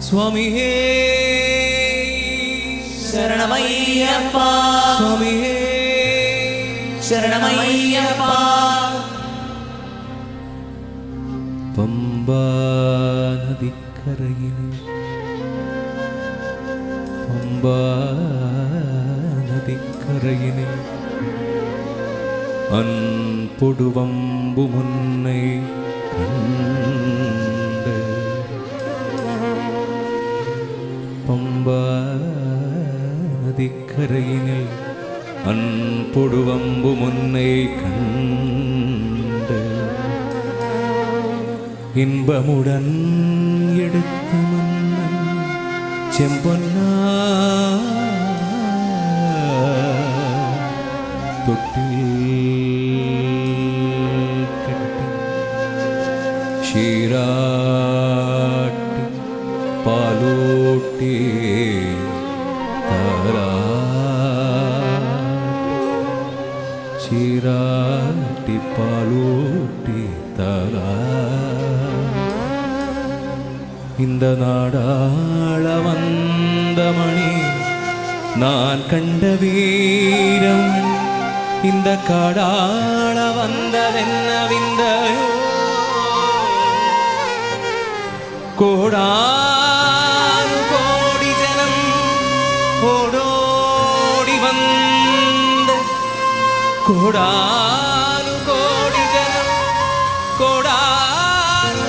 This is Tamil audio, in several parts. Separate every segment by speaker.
Speaker 1: சுவாமியே
Speaker 2: சரணமையப்பா,
Speaker 1: சுவாமியே
Speaker 2: சரணமையப்பா.
Speaker 1: பம்பா நதிக்கரையிலே, பம்பா நதிக்கரையிலே அன்பொடுவம்பு முன்னை கண்டு, பம்பா நதிக்கரையினில் அன்பொடுவம்பு முன்னை கண்டு, இன்பமுடன் எடுத்த மன்னன் செம்பொன்னா தொட்டில் கட்டி சீராட்டி பாலூட்டி சீராட்டி பாலூட்டி தரா. இந்த நாடாள வந்த மணி நான் கண்ட வீரம், இந்த காடாள வந்ததென்ன விந்தையோ. கோடானு கோடி ஜனம் ஓடோடி வந்த, கோடானு கோடி ஜனம் கோடானு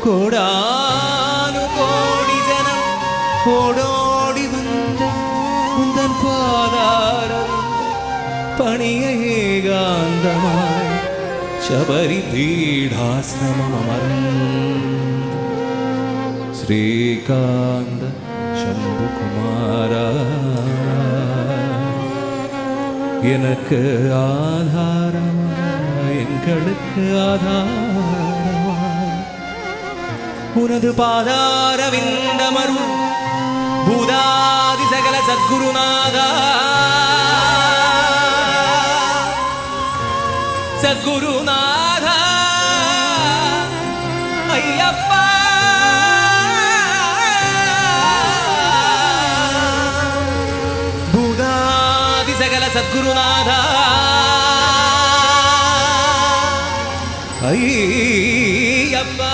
Speaker 1: கோடானு கோடி ஜனம் ஓடோடி வந்த உந்தன் பாதாரம் பணிய ஏகாந்தமாய் சபரி பீடாசிரமம் அமர்ந்த ஸ்ரீகாந்த சம்புகுமாரா, எனக்கு ஆதாரமாய் எங்களுக்கு ஆதாரமாய் உனது பாதார விந்தமருள் பூதாதி சகல சத்குருநாதா, சத்குருநாதா ஐயப்பா. பூதாதி சகல சத்குருநாதா ஐயப்பா.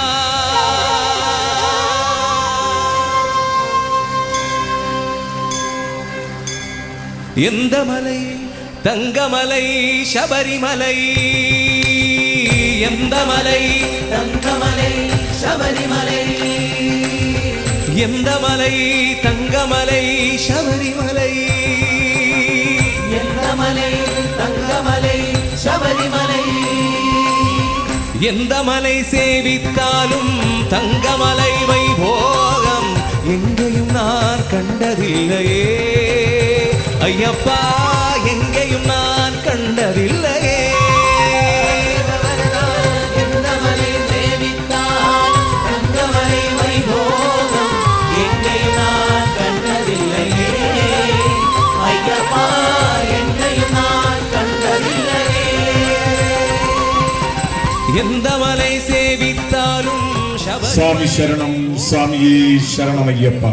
Speaker 1: எந்த மலை தங்கமலை சபரிமலை, எந்த மலை
Speaker 2: தங்கமலை சபரிமலை,
Speaker 1: எந்த மலை தங்கமலை சபரிமலை,
Speaker 2: எந்த மலை தங்கமலை சபரிமலை.
Speaker 1: எந்த மலை சேவித்தாலும் தங்கமலை வைபோகம் எங்கேயும் நான் கண்டதில்லையே ஐயப்பா, எங்கேயும் நான் கண்டதில்லையே.
Speaker 2: எந்த மலை சேவித்தால் தங்கமலை வைபோகம் எங்கேயும் நான் கண்டதில்லையே ஐயப்பா, எங்கேயும் நான் கண்டதில்லையே.
Speaker 1: எந்த மலை சேவித்தாலும்
Speaker 3: சாமி சரணம், சாமியே சரணம் ஐயப்பா.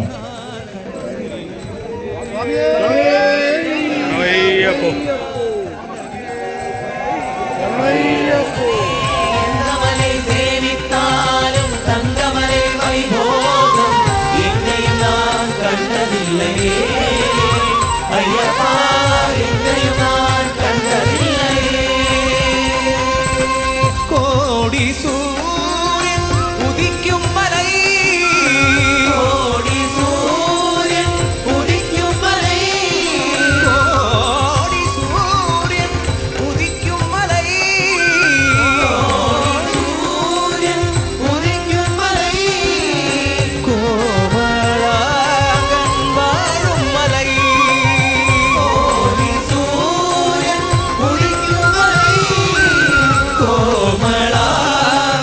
Speaker 2: எந்தமலை சேவித்தாலும் தங்கமலை வைபோகம் எங்கேயும் நான் கண்டதில்லையே ஐயப்பா, எங்கேயும் நான் கண்டதில்லையே.
Speaker 1: கோடி சூரியன் உதிக்கும் மலை,
Speaker 2: கோடி சூரியன் உதிக்கும் மலை,
Speaker 1: கோடி சூரியன் உதிக்கும் மலை,
Speaker 2: சூரியன் உதிக்கும் மலை,
Speaker 1: கோமளாங்கன் வாழும் மலை,
Speaker 2: கோடி சூரியன் உதிக்கும் மலை,
Speaker 1: கோமளாங்கன்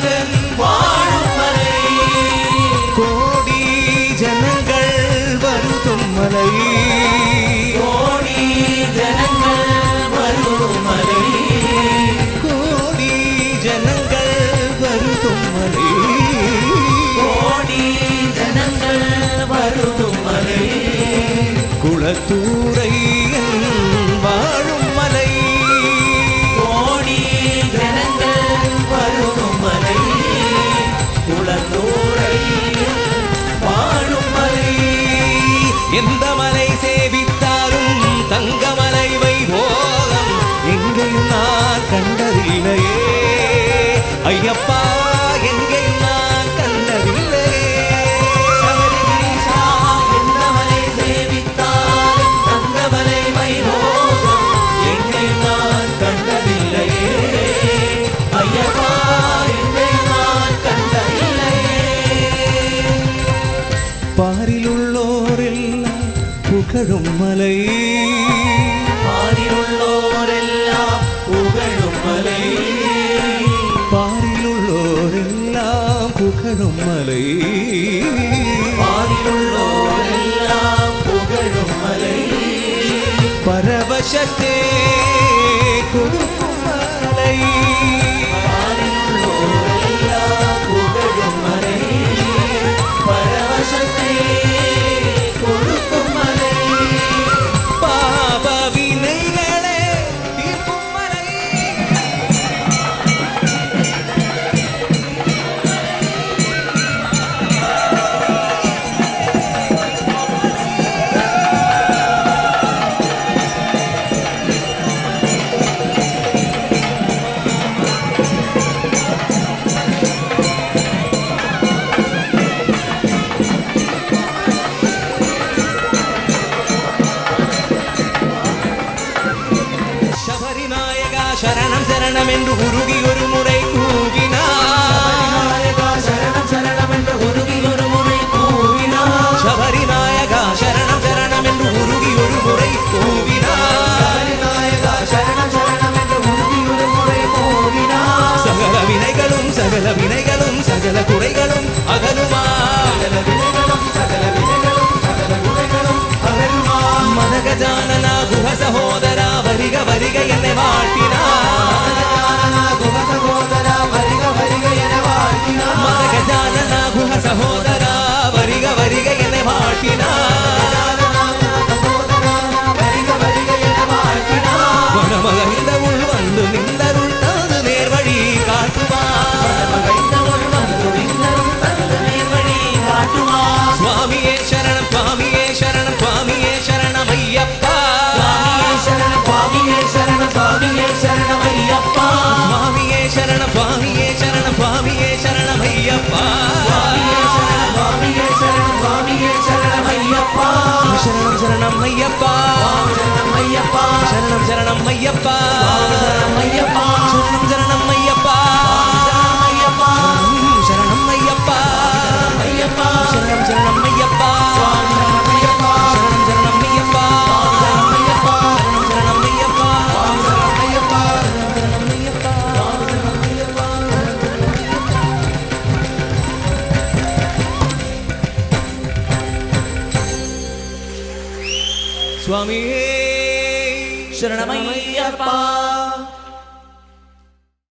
Speaker 1: வருதும் மலை
Speaker 2: கோடி ஜனங்கள் வருதும் மலை
Speaker 1: குளத்தூரை வாழும் மலை
Speaker 2: கோடி ஜனங்கள் வருதும் மலை குளத்தூரை வாழும் மலை
Speaker 1: எந்த மலை சேவித்தாலும் தங்கமலை வைபோகம் எங்கேயும் நான் கண்டதில்லையே ஐயப்பா எங்கேயும் நான் கண்டதில்லையே
Speaker 2: சபரிகிரீஷா எந்த மலை சேவித்தாலும் தங்கமலை வைபோகம் எங்கேயும் நான் கண்டதில்லையே ஐயப்பா எங்கேயும் நான் கண்டதில்லையே
Speaker 1: பாரிலுள்ளோரெல்லாம் புகழும் மலை
Speaker 2: பாரிலுள்ளோரெல்லாம் புகழும் மலை
Speaker 1: பாரிலுள்ளோரெல்லாம் புகழும் மலை
Speaker 2: பாரிலுள்ளோரெல்லாம் புகழும் மலை
Speaker 1: பரவசத்தே கொடுக்கும் மலை
Speaker 2: பாரிலுள்ளோரெல்லாம் புகழும் மலை பரவசத்தை கொடுக்கும் மலை
Speaker 1: பாப வினைகளே தீர்க்கும் மலை சபரிநாயகா சரணம் சரணம் என்று உருகி ஒரு முறை கூவினார்
Speaker 2: நாயகா சரணம் சரணம் என்ற உருகி ஒரு முறை கூவினார்
Speaker 1: சபரிநாயகா சரணம் சரணம் என்று உருகி ஒரு முறை கூவினார்
Speaker 2: நாயகா சரணம் சரணம் என்ற உருகி ஒரு முறை கூவினார்
Speaker 1: சகல வினைகளும் சகல வினைகளும் சகல குறைகளும் அகலுமா
Speaker 2: சகல வினைகளும் சகல வினைகளும் சகல குறைகளும் அகலுமா
Speaker 1: மதகஜானனா குஹ சகோதரா வரிக வரிக என்னை வாழ்த்தினார்
Speaker 2: குக சகோதரா வருக வருக என வாழ்த்தினார்
Speaker 1: மதகஜானனா குஹ சகோதரா வரிக வரிக என்னை வாழ்த்தினார்
Speaker 2: வருக வருக என வாழ்த்தினார்
Speaker 1: மனமகிழ்ந்த உள் வந்து நின்றருள் தனது நேர்வழி காட்டுவார்
Speaker 2: மகிழ்ந்தவள் வந்து நின்றரும் தனது நேர்வழி காட்டுவார்
Speaker 1: சுவாமியே சரணம் சுவாமியே சரணம் சுவாமியே சரணம் ஐயப்பா
Speaker 2: சுவாமியே சரணம் சுவாமியே சரணம் சுவாமியே சரணம் ஐயப்பா
Speaker 1: சுவாமியே சரணம் சுவாமியே சரணம் சுவாமியே சரணம் ஐயப்பா
Speaker 2: சுவாமியே சரணம் சுவாமியே சரணம் சுவாமியே சரணம் ஐயப்பா
Speaker 1: சரணம் சரணம் ஐயப்பா
Speaker 2: சரணம் ஐயப்பா
Speaker 1: சரணம் சரணம் ஐயப்பா
Speaker 2: சரணம் ஐயப்பா
Speaker 1: சரணம் சரணம் ஐயப்பா
Speaker 2: சரணம் ஐயப்பா
Speaker 1: சரணம் ஐயப்பா
Speaker 2: ஐயப்பா
Speaker 1: சரணம் சரணம் ஐயப்பா
Speaker 2: சரணம் ஐயப்பா
Speaker 1: சரணம் சரணம் ஐயப்பா
Speaker 2: சரணம் ஐயப்பா
Speaker 1: சரணம் சரணம் ஐயப்பா
Speaker 2: சரணம் ஐயப்பா
Speaker 1: சரணம் ஐயப்பா சுவாமியே
Speaker 2: சரணம் ஐயப்பா